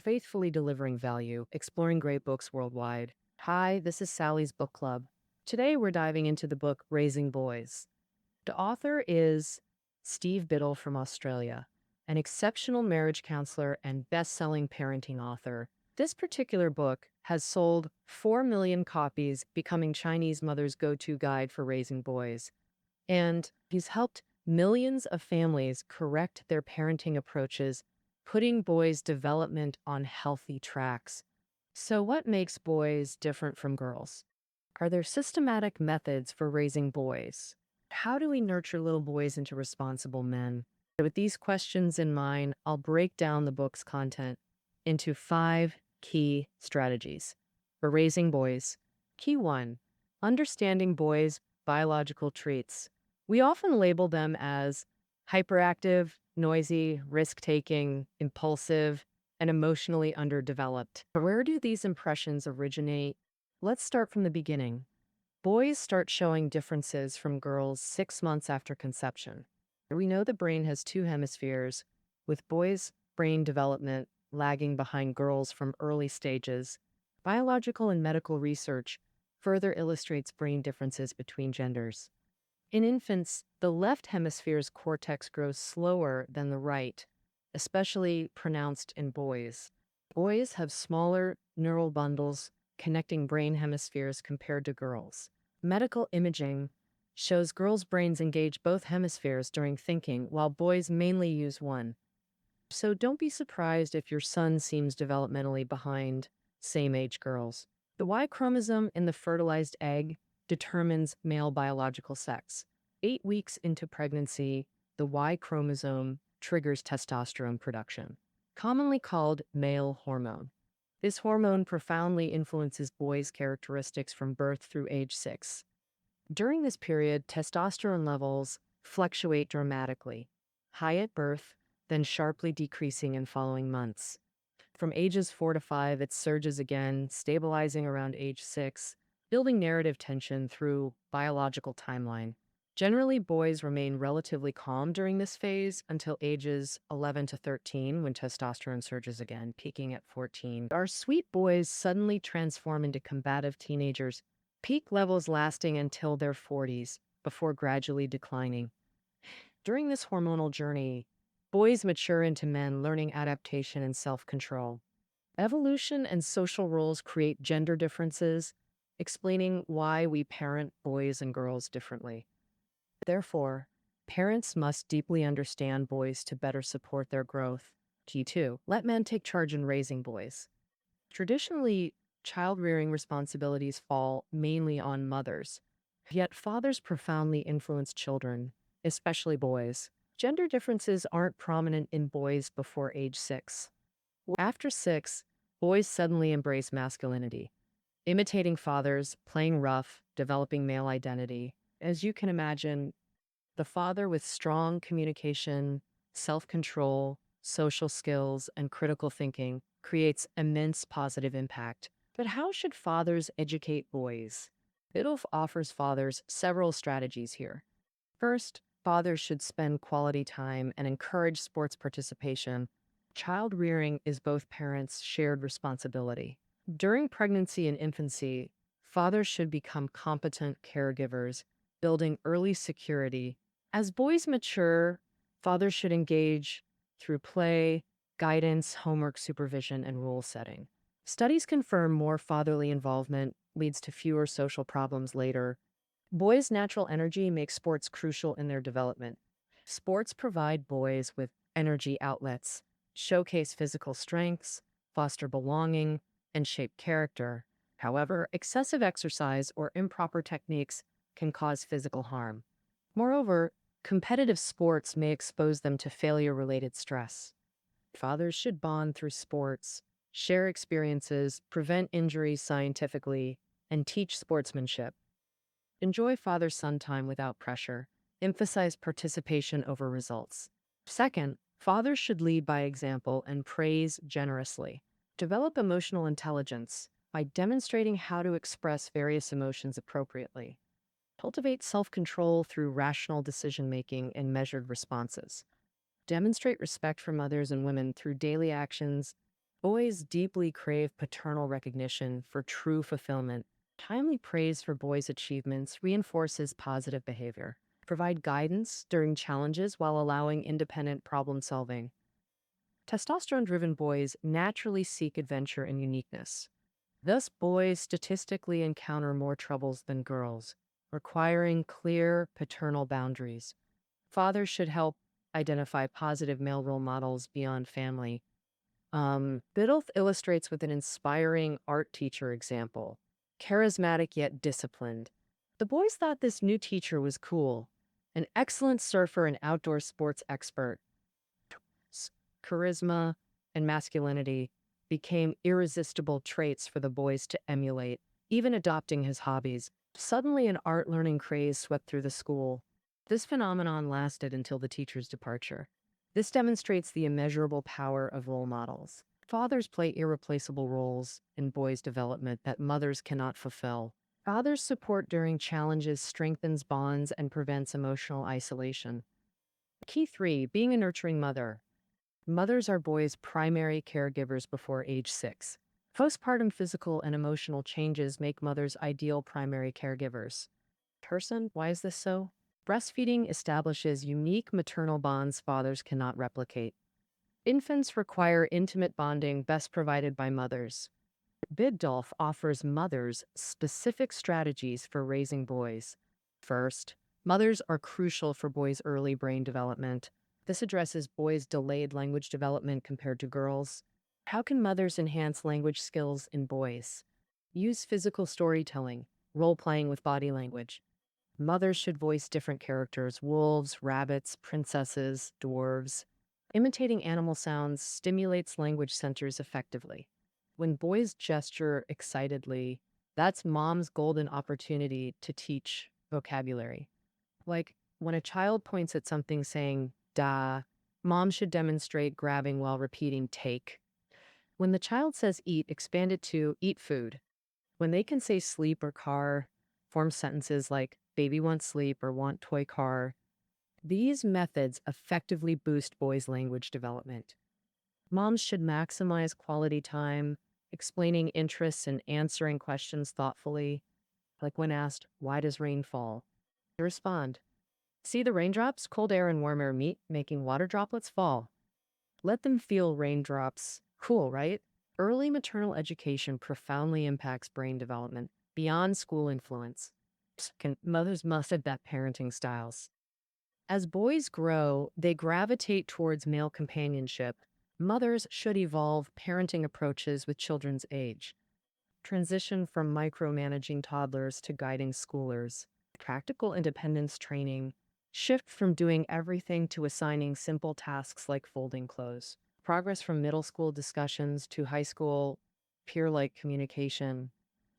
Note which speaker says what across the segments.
Speaker 1: faithfully delivering value, exploring great books worldwide. Hi, this is Sally's Book Club. Today we're diving into the book Raising Boys. The author is Steve Biddle from Australia, an exceptional marriage counselor and best-selling parenting author. This particular book has sold 4 million copies, becoming Chinese mothers' go-to guide for raising boys. And he's helped millions of families correct their parenting approaches, putting boys' development on healthy tracks. So, what makes boys different from girls? Are there systematic methods for raising boys? How do we nurture little boys into responsible men? With these questions in mind, I'll break down the book's content into 5 key strategies for raising boys. Key 1: understanding boys' biological traits. We often label them as hyperactive, noisy, risk taking, impulsive, and emotionally underdeveloped. But where do these impressions originate? Let's start from the beginning. Boys start showing differences from girls 6 months after conception. We know the brain has 2 hemispheres, with boys' brain development lagging behind girls from early stages. Biological and medical research further illustrates brain differences between genders. In infants, the left hemisphere's cortex grows slower than the right, especially pronounced in boys. Boys have smaller neural bundles connecting brain hemispheres compared to girls. Medical imaging shows girls' brains engage both hemispheres during thinking, while boys mainly use one. So don't be surprised if your son seems developmentally behind same-age girls. The Y chromosome in the fertilized egg determines male biological sex. 8 weeks into pregnancy, the Y chromosome triggers testosterone production, commonly called male hormone. This hormone profoundly influences boys' characteristics from birth through age 6. During this period, testosterone levels fluctuate dramatically, high at birth, then sharply decreasing in following months. From ages 4 to 5, it surges again, stabilizing around age 6, building narrative tension through biological timeline. Generally, boys remain relatively calm during this phase until ages 11 to 13, when testosterone surges again, peaking at 14. Our sweet boys suddenly transform into combative teenagers, peak levels lasting until their 40s, before gradually declining. During this hormonal journey, boys mature into men, learning adaptation and self-control. Evolution and social roles create gender differences, explaining why we parent boys and girls differently. Therefore, parents must deeply understand boys to better support their growth. G2. Let men take charge in raising boys. Traditionally, child-rearing responsibilities fall mainly on mothers. Yet fathers profoundly influence children, especially boys. Gender differences aren't prominent in boys before age 6. After 6, boys suddenly embrace masculinity, imitating fathers, playing rough, developing male identity. As you can imagine, the father with strong communication, self-control, social skills, and critical thinking creates immense positive impact. But how should fathers educate boys? Biddle offers fathers several strategies here. First, fathers should spend quality time and encourage sports participation. Child rearing is both parents' shared responsibility. During pregnancy and infancy, fathers should become competent caregivers, building early security. As boys mature, fathers should engage through play, guidance, homework supervision, and rule setting. Studies confirm more fatherly involvement leads to fewer social problems later. Boys' natural energy makes sports crucial in their development. Sports provide boys with energy outlets, showcase physical strengths, foster belonging, and shape character. However, excessive exercise or improper techniques can cause physical harm. Moreover, competitive sports may expose them to failure-related stress. Fathers should bond through sports, share experiences, prevent injuries scientifically, and teach sportsmanship. Enjoy father-son time without pressure. Emphasize participation over results. Second, fathers should lead by example and praise generously. Develop emotional intelligence by demonstrating how to express various emotions appropriately. Cultivate self-control through rational decision-making and measured responses. Demonstrate respect for mothers and women through daily actions, Boys deeply crave paternal recognition for true fulfillment. Timely praise for boys' achievements reinforces positive behavior. Provide guidance during challenges while allowing independent problem solving. Testosterone driven boys naturally seek adventure and uniqueness. Thus, boys statistically encounter more troubles than girls, requiring clear paternal boundaries. Fathers should help identify positive male role models beyond family. Biddulph illustrates with an inspiring art teacher example, charismatic yet disciplined. The boys thought this new teacher was cool, an excellent surfer and outdoor sports expert. Charisma and masculinity became irresistible traits for the boys to emulate, even adopting his hobbies. Suddenly, an art learning craze swept through the school. This phenomenon lasted until the teacher's departure. This demonstrates the immeasurable power of role models. Fathers play irreplaceable roles in boys' development that mothers cannot fulfill. Fathers' support during challenges strengthens bonds and prevents emotional isolation. Key 3, being a nurturing mother. Mothers are boys' primary caregivers before age 6. Postpartum physical and emotional changes make mothers ideal primary caregivers. Person, why is this so? Breastfeeding establishes unique maternal bonds fathers cannot replicate. Infants require intimate bonding best provided by mothers. Biddulph offers mothers specific strategies for raising boys. First, mothers are crucial for boys' early brain development. This addresses boys' delayed language development compared to girls. How can mothers enhance language skills in boys? Use physical storytelling, role playing with body language. Mothers should voice different characters: wolves, rabbits, princesses, dwarves. Imitating animal sounds stimulates language centers effectively. When boys gesture excitedly, that's mom's golden opportunity to teach vocabulary. Like when a child points at something saying, da, mom should demonstrate grabbing while repeating take. When the child says eat, expand it to eat food. When they can say sleep or car, form sentences like baby wants sleep or want toy car. These methods effectively boost boys' language development. Moms should maximize quality time, explaining interests and answering questions thoughtfully, like when asked, why does rain fall? They respond, see the raindrops, cold air and warm air meet, making water droplets fall. Let them feel raindrops. Cool, right? Early maternal education profoundly impacts brain development beyond school influence. Mothers must adapt parenting styles. As boys grow, they gravitate towards male companionship. Mothers should evolve parenting approaches with children's age. Transition from micromanaging toddlers to guiding schoolers. Practical independence training. Shift from doing everything to assigning simple tasks like folding clothes. Progress from middle school discussions to high school peer-like communication.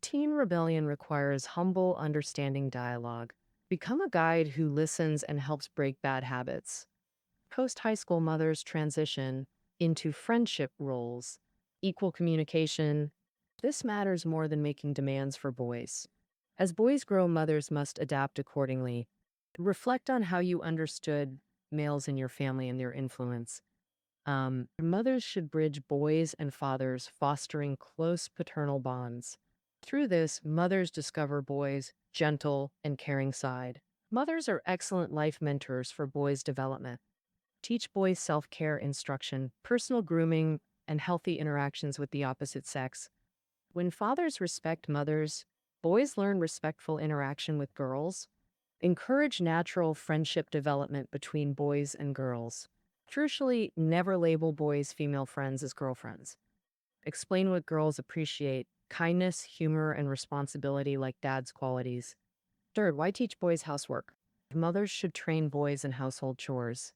Speaker 1: Teen rebellion requires humble, understanding dialogue. Become a guide who listens and helps break bad habits. Post-high school mothers transition into friendship roles, equal communication. This matters more than making demands for boys. As boys grow, mothers must adapt accordingly. Reflect on how you understood males in your family and their influence. Mothers should bridge boys and fathers, fostering close paternal bonds. Through this, mothers discover boys' gentle and caring side. Mothers are excellent life mentors for boys' development. Teach boys self-care instruction, personal grooming, and healthy interactions with the opposite sex. When fathers respect mothers, boys learn respectful interaction with girls. Encourage natural friendship development between boys and girls. Crucially, never label boys' female friends as girlfriends. Explain what girls appreciate: kindness, humor, and responsibility like dad's qualities. Third, why teach boys housework? Mothers should train boys in household chores.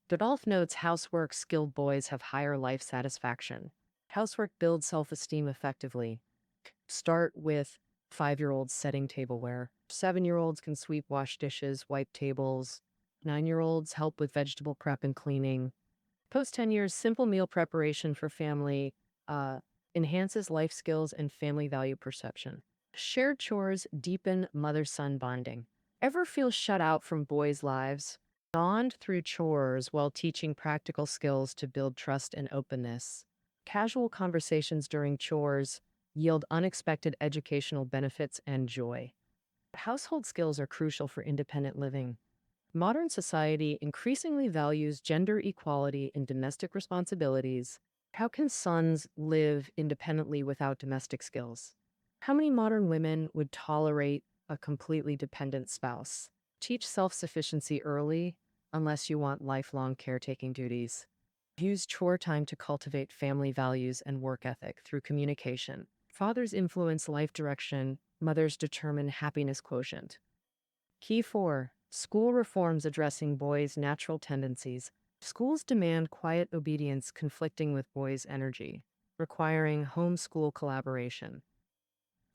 Speaker 1: Biddulph notes housework skilled boys have higher life satisfaction. Housework builds self-esteem effectively. Start with 5-year-olds setting tableware. 7-year-olds can sweep, wash dishes, wipe tables. 9-year-olds help with vegetable prep and cleaning. Post 10 years, simple meal preparation for family enhances life skills and family value perception. Shared chores deepen mother-son bonding. Ever feel shut out from boys' lives? Bond through chores while teaching practical skills to build trust and openness. Casual conversations during chores yield unexpected educational benefits and joy. Household skills are crucial for independent living. Modern society increasingly values gender equality in domestic responsibilities. How can sons live independently without domestic skills? How many modern women would tolerate a completely dependent spouse? Teach self sufficiency early, unless you want lifelong caretaking duties. Use chore time to cultivate family values and work ethic through communication. Fathers influence life direction, mothers determine happiness quotient. Key 4. School reforms addressing boys' natural tendencies. Schools demand quiet obedience conflicting with boys' energy, requiring homeschool collaboration.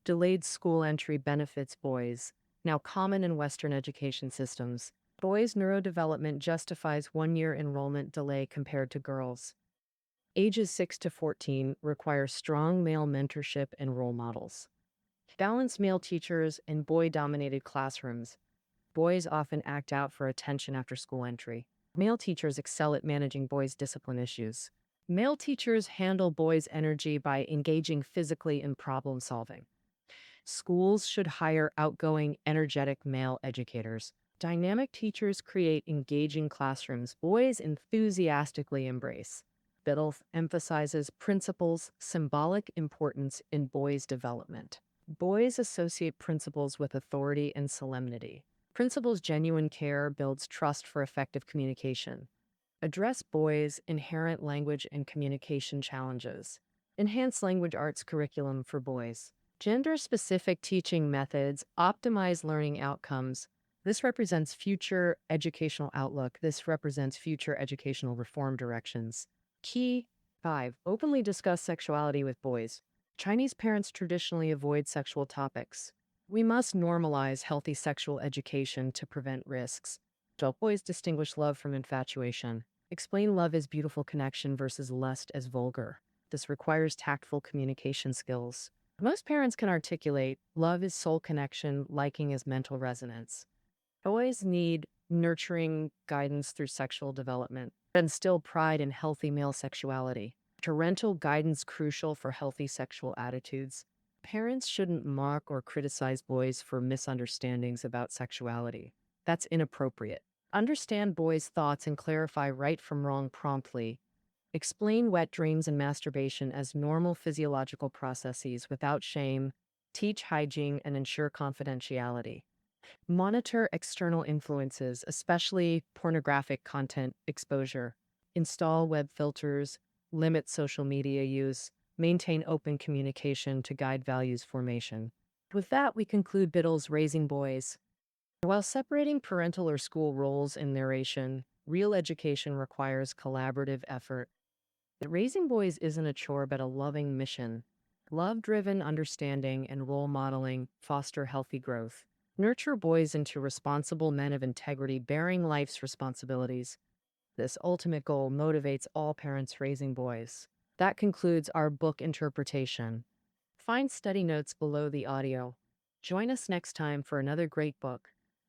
Speaker 1: Delayed school entry benefits boys, now common in Western education systems. Boys' neurodevelopment justifies 1 year enrollment delay compared to girls. Ages 6 to 14 require strong male mentorship and role models. Balance male teachers in boy dominated classrooms. Boys often act out for attention after school entry. Male teachers excel at managing boys' discipline issues. Male teachers handle boys' energy by engaging physically in problem solving. Schools should hire outgoing, energetic male educators. Dynamic teachers create engaging classrooms boys enthusiastically embrace. Biddle emphasizes principles' symbolic importance in boys' development. Boys associate principles with authority and solemnity. Principles' genuine care builds trust for effective communication. Address boys' inherent language and communication challenges. Enhance language arts curriculum for boys. Gender-specific teaching methods optimize learning outcomes. This represents future educational outlook. This represents future educational reform directions. Key 5. Openly discuss sexuality with boys. Chinese parents traditionally avoid sexual topics. We must normalize healthy sexual education to prevent risks. Help boys distinguish love from infatuation. Explain love as beautiful connection versus lust as vulgar. This requires tactful communication skills. Most parents can articulate love is soul connection, liking is mental resonance. Boys need nurturing guidance through sexual development and instill pride in healthy male sexuality. Parental guidance crucial for healthy sexual attitudes. Parents shouldn't mock or criticize boys for misunderstandings about sexuality. That's inappropriate. Understand boys' thoughts and clarify right from wrong promptly. Explain wet dreams and masturbation as normal physiological processes without shame. Teach hygiene and ensure confidentiality. Monitor external influences, especially pornographic content exposure. Install web filters. Limit social media use. Maintain open communication to guide values formation. With that, we conclude Biddle's Raising Boys. While separating parental or school roles in narration, real education requires collaborative effort. Raising boys isn't a chore but a loving mission. Love-driven understanding and role modeling foster healthy growth. Nurture boys into responsible men of integrity bearing life's responsibilities. This ultimate goal motivates all parents raising boys. That concludes our book interpretation. Find study notes below the audio. Join us next time for another great book.